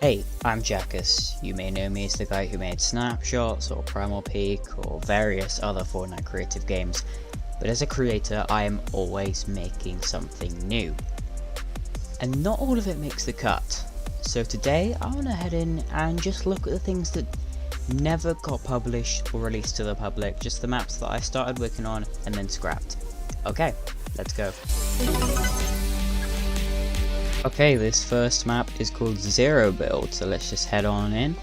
Hey, I'm Jakus. You may know me as the guy who made Snapshots or Primal or various other Fortnite Creative games, but as a creator I am always making something new. And not all of it makes the cut. So today I want to head in and just look at the things that never got published or released to the public, just the maps that I started working on and then scrapped. Okay, let's go. Okay, this first map is called Zero Build, so let's just head on in.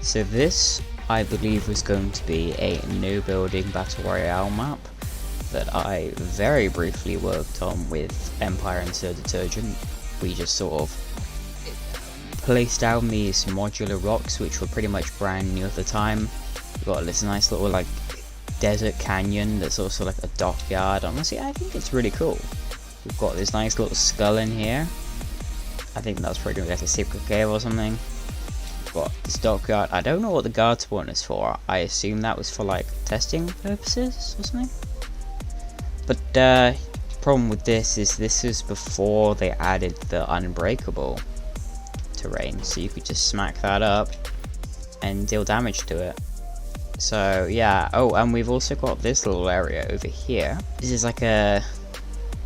So this, I believe, was going to be a new building battle royale map that I very briefly worked on with Empire and Sir Detergent. We just sort of placed down these modular rocks, which were pretty much brand new at the time. We've got this nice little like desert canyon that's also like a dockyard. Honestly, I think it's really cool. We've got this nice little skull in here. I think that's probably like a secret cave or something. Got this dockyard. I don't know what the guard spawn is for. I assume that was for like testing purposes or something. But problem with this is before they added the unbreakable terrain, so you could just smack that up and deal damage to it. So yeah. Oh, and we've also got this little area over here. This is like a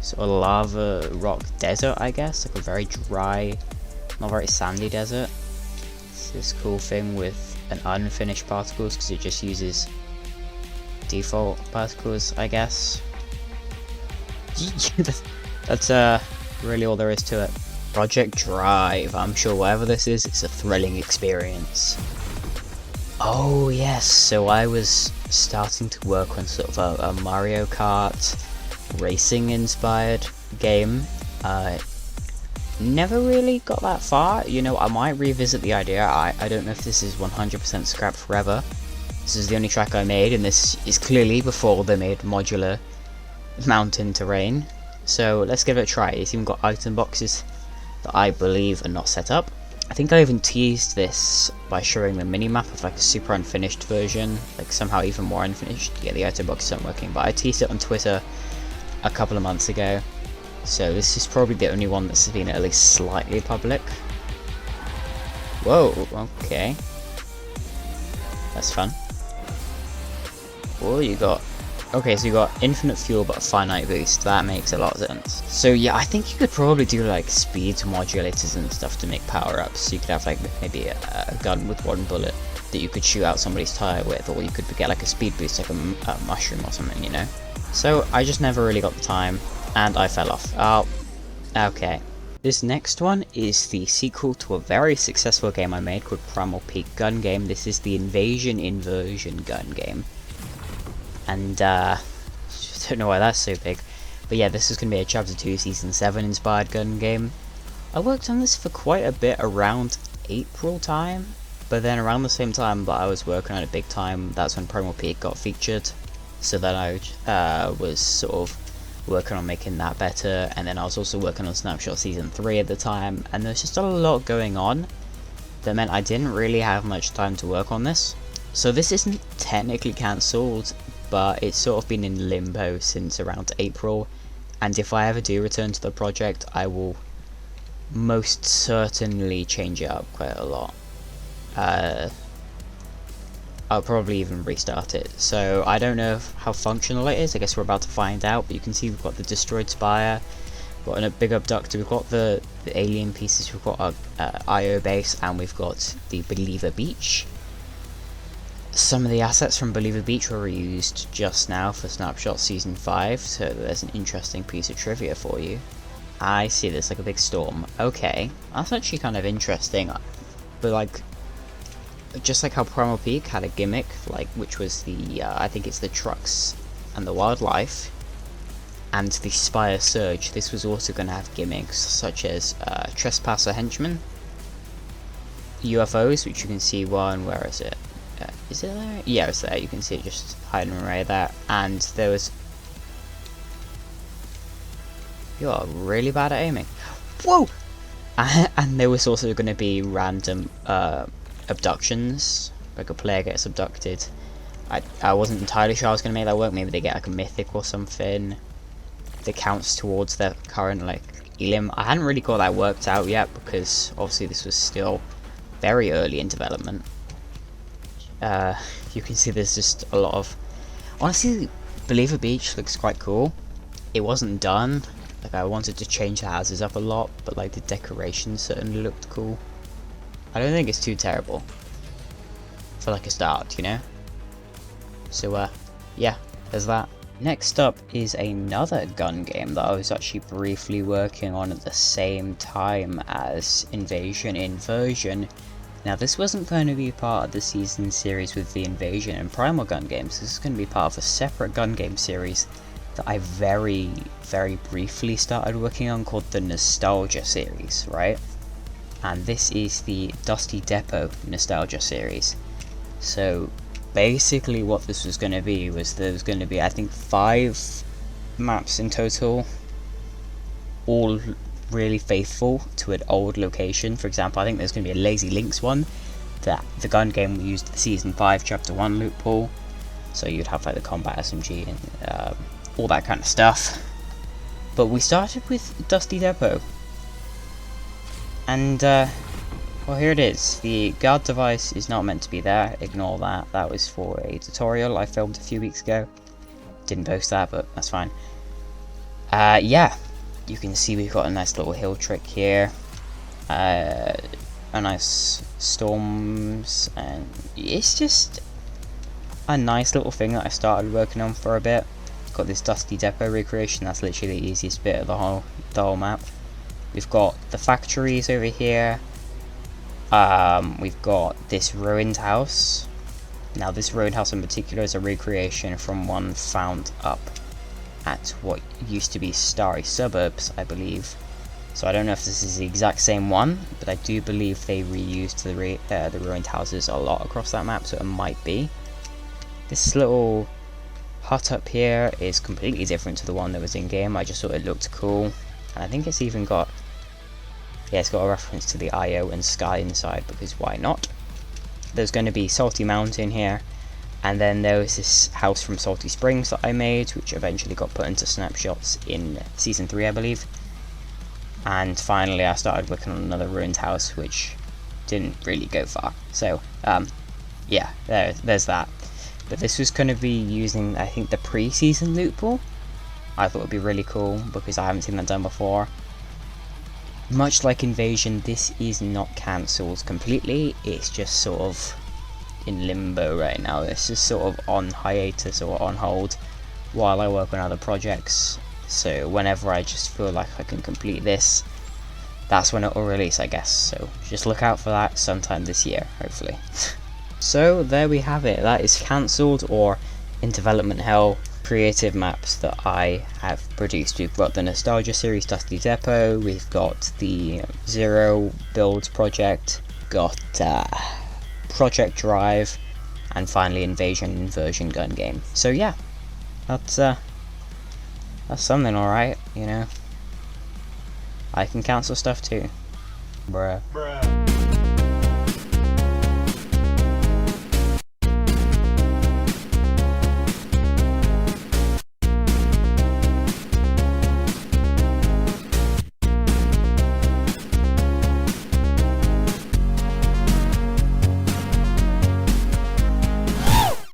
sort of lava rock desert, I guess, like a very dry, not very sandy desert. It's this cool thing with an unfinished particles because it just uses default particles, I guess. That's really all there is to it. Project Drive. I'm sure whatever this is, it's a thrilling experience. Oh yes, so I was starting to work on sort of a Mario Kart racing inspired game. Never really got that far. You know, I might revisit the idea. I don't know if this is 100% scrapped forever. This is the only track I made, and this is clearly before they made modular mountain terrain. So let's give it a try. It's even got item boxes that I believe are not set up. I think I even teased this by showing the minimap of like a super unfinished version, like somehow even more unfinished. Yeah, the item boxes aren't working, but I teased it on Twitter a couple of months ago, so this is probably the only one that's been at least slightly public. Whoa, okay, that's fun. Oh, you got, okay, so you got infinite fuel but a finite boost. That makes a lot of sense. So yeah, I think you could probably do like speed modulators and stuff to make power-ups. So you could have like maybe a gun with one bullet that you could shoot out somebody's tire with, or you could get like a speed boost, like a mushroom or something, you know. So I just never really got the time, and I fell off. Oh, okay. This next one is the sequel to a very successful game I made called Primal gun game. This is the inversion gun game. And I don't know why that's so big. But yeah, this is going to be a Chapter 2 Season 7 inspired gun game. I worked on this for quite a bit around April time. But then around the same time that I was working on it big time, that's when Primal got featured. So then I was sort of working on making that better, and then I was also working on Snapshot Season 3 at the time, and there's just a lot going on that meant I didn't really have much time to work on this. So this isn't technically cancelled, but it's sort of been in limbo since around April, and if I ever do return to the project, I will most certainly change it up quite a lot. I'll probably even restart it. So I don't know how functional it is. I guess we're about to find out. But you can see we've got the destroyed spire, we've got a big abductor, we've got the alien pieces, we've got our IO base, and we've got the Believer Beach. Some of the assets from Believer Beach were reused just now for Snapshot Season 5, so there's an interesting piece of trivia for you. I see this like a big storm. Okay, that's actually kind of interesting. But like, just like how Primal had a gimmick, like which was the I think it's the trucks and the wildlife, and the Spire Surge. This was also going to have gimmicks such as Trespasser Henchmen, UFOs, which you can see one. Where is it? Is it there? Yeah, it's there. You can see it just hiding away there. And there was. You are really bad at aiming. Whoa! And there was also going to be random abductions, like a player gets abducted. I wasn't entirely sure I was going to make that work. Maybe they get like a mythic or something that counts towards their current like elim. I hadn't really got that worked out yet because obviously this was still very early in development. You can see there's just a lot of... Honestly, Believer Beach looks quite cool. It wasn't done. Like, I wanted to change the houses up a lot, but like the decorations certainly looked cool. I don't think it's too terrible for like a start, you know? So yeah, there's that. Next up is another gun game that I was actually briefly working on at the same time as Inversion. Now this wasn't going to be part of the season series with the Invasion and Primal gun games. This is going to be part of a separate gun game series that I very briefly started working on, called the Nostalgia series, right? And this is the Dusty Depot Nostalgia series. So basically what this was going to be was there was going to be, I think, 5 maps in total, all really faithful to an old location. For example, I think there's going to be a Lazy Links one, that the gun game we used the season 5 chapter 1 loot pool, so you'd have like the combat SMG and all that kind of stuff. But we started with Dusty Depot, and well, here it is. The guard device is not meant to be there, ignore that. That was for a tutorial I filmed a few weeks ago. Didn't post that, but that's fine. Yeah, you can see we've got a nice little hill trick here. A nice storms, and it's just a nice little thing that I started working on for a bit. Got this Dusty Depot recreation, that's literally the easiest bit of the whole map. We've got the factories over here. We've got this ruined house. Now this ruined house in particular is a recreation from one found up at what used to be Starry Suburbs, I believe. So I don't know if this is the exact same one, but I do believe they reused the ruined houses a lot across that map, so it might be. This little hut up here is completely different to the one that was in game. I just thought it looked cool, and I think it's even got, yeah, it's got a reference to the IO and Sky inside, because why not? There's going to be Salty Mountain here, and then there was this house from Salty Springs that I made, which eventually got put into Snapshots in Season 3, I believe. And finally I started working on another ruined house, which didn't really go far. So, yeah, there's that. But this was going to be using, I think, the pre-season loot pool. I thought it would be really cool, because I haven't seen that done before. Much like Invasion, this is not cancelled completely, it's just sort of in limbo right now. It's just sort of on hiatus or on hold while I work on other projects. So whenever I just feel like I can complete this, that's when it will release, I guess. So just look out for that sometime this year, hopefully. So there we have it. That is cancelled or in development hell creative maps that I have produced. We've got the Nostalgia series Dusty Depot, we've got the Zero Builds project, got Project Drive, and finally Inversion gun game. So yeah, that's something, alright, you know. I can cancel stuff too. Bruh.